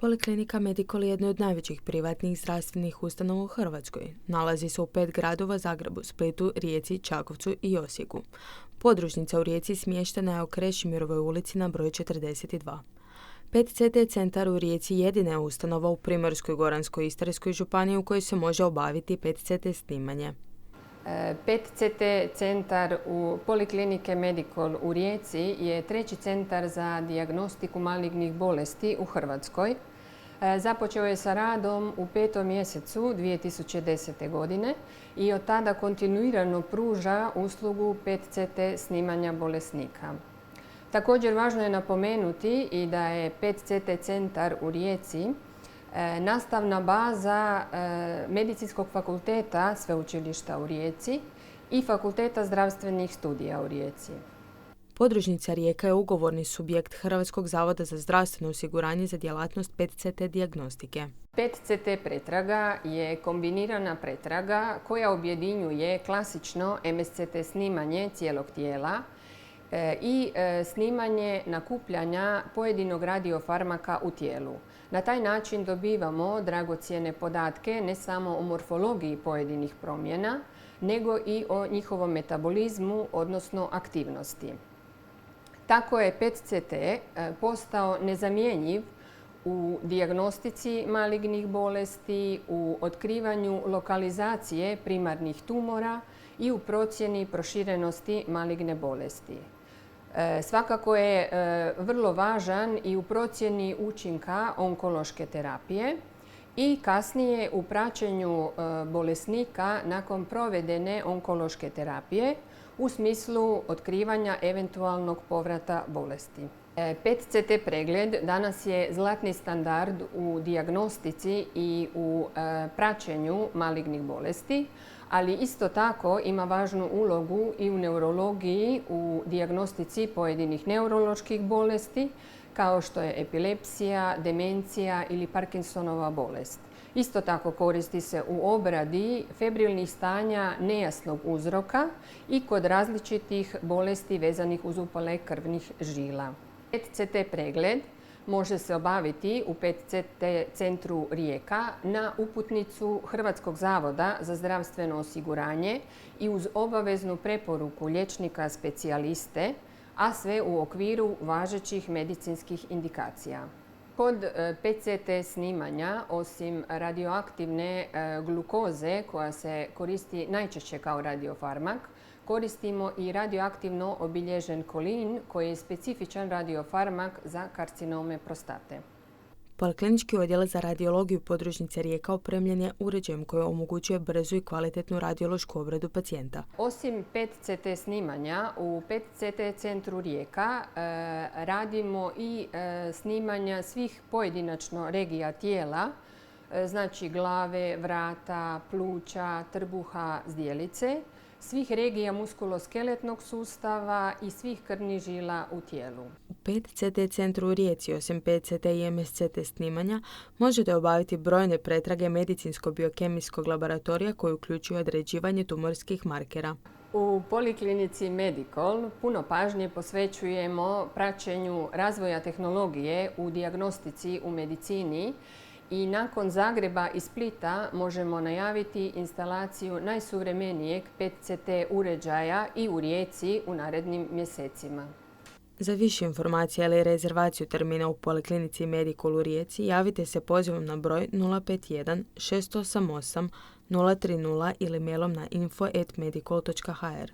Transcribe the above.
Poliklinika Medikol je jedna od najvećih privatnih zdravstvenih ustanova u Hrvatskoj. Nalazi se u 5 gradova: Zagrebu, Splitu, Rijeci, Čakovcu i Osijeku. Podružnica u Rijeci smještena je u Krešimirovoj ulici na broj 42. PET-CT centar u Rijeci jedina je ustanova u Primorsko-goranskoj Istarskoj županiji u kojoj se može obaviti PET-CT snimanje. PET-CT centar u Poliklinike Medikol u Rijeci je treći centar za dijagnostiku malignih bolesti u Hrvatskoj. Započeo je sa radom u 5. mjesecu 2010. godine i od tada kontinuirano pruža uslugu PET-CT snimanja bolesnika. Također važno je napomenuti i da je PET-CT centar u Rijeci nastavna baza Medicinskog fakulteta Sveučilišta u Rijeci i Fakulteta zdravstvenih studija u Rijeci. Podružnica Rijeka je ugovorni subjekt Hrvatskog zavoda za zdravstveno osiguranje za djelatnost PET-CT dijagnostike. PET-CT pretraga je kombinirana pretraga koja objedinjuje klasično MSCT snimanje cijelog tijela i snimanje nakupljanja pojedinog radiofarmaka u tijelu. Na taj način dobivamo dragocjene podatke ne samo o morfologiji pojedinih promjena, nego i o njihovom metabolizmu, odnosno aktivnosti. Tako je PET-CT postao nezamjenjiv u dijagnostici malignih bolesti, u otkrivanju lokalizacije primarnih tumora i u procjeni proširenosti maligne bolesti. Svakako je vrlo važan i u procjeni učinka onkološke terapije i kasnije u praćenju bolesnika nakon provedene onkološke terapije u smislu otkrivanja eventualnog povrata bolesti. PET-CT pregled danas je zlatni standard u dijagnostici i u praćenju malignih bolesti, ali isto tako ima važnu ulogu i u neurologiji, u dijagnostici pojedinih neuroloških bolesti, kao što je epilepsija, demencija ili Parkinsonova bolest. Isto tako koristi se u obradi febrilnih stanja nejasnog uzroka i kod različitih bolesti vezanih uz upale krvnih žila. PET-CT pregled može se obaviti u PET-CT centru Rijeka na uputnicu Hrvatskog zavoda za zdravstveno osiguranje i uz obaveznu preporuku liječnika specijaliste, a sve u okviru važećih medicinskih indikacija. Kod PET-CT snimanja, osim radioaktivne glukoze koja se koristi najčešće kao radiofarmak, koristimo i radioaktivno obilježen kolin koji je specifičan radiofarmak za karcinome prostate. Poliklinički odjel za radiologiju podružnice Rijeka opremljen je uređajem koji omogućuje brzu i kvalitetnu radiološku obradu pacijenta. Osim PET-CT snimanja, u PET-CT centru Rijeka radimo i snimanja svih pojedinačno regija tijela, znači glave, vrata, pluća, trbuha, zdjelice, svih regija muskuloskeletnog sustava i svih krvnih žila u tijelu. U PET-CT centru u Rijeci, osim PET-CT i MSCT snimanja, možete obaviti brojne pretrage medicinsko-biokemijskog laboratorija koji uključuju određivanje tumorskih markera. U Poliklinici Medikol puno pažnje posvećujemo praćenju razvoja tehnologije u dijagnostici u medicini i nakon Zagreba i Splita možemo najaviti instalaciju najsuvremenijeg PET-CT uređaja i u Rijeci u narednim mjesecima. Za više informacija ili rezervaciju termina u Poliklinici Medikol u Rijeci javite se pozivom na broj 051 688 030 ili mailom na info@medikol.hr.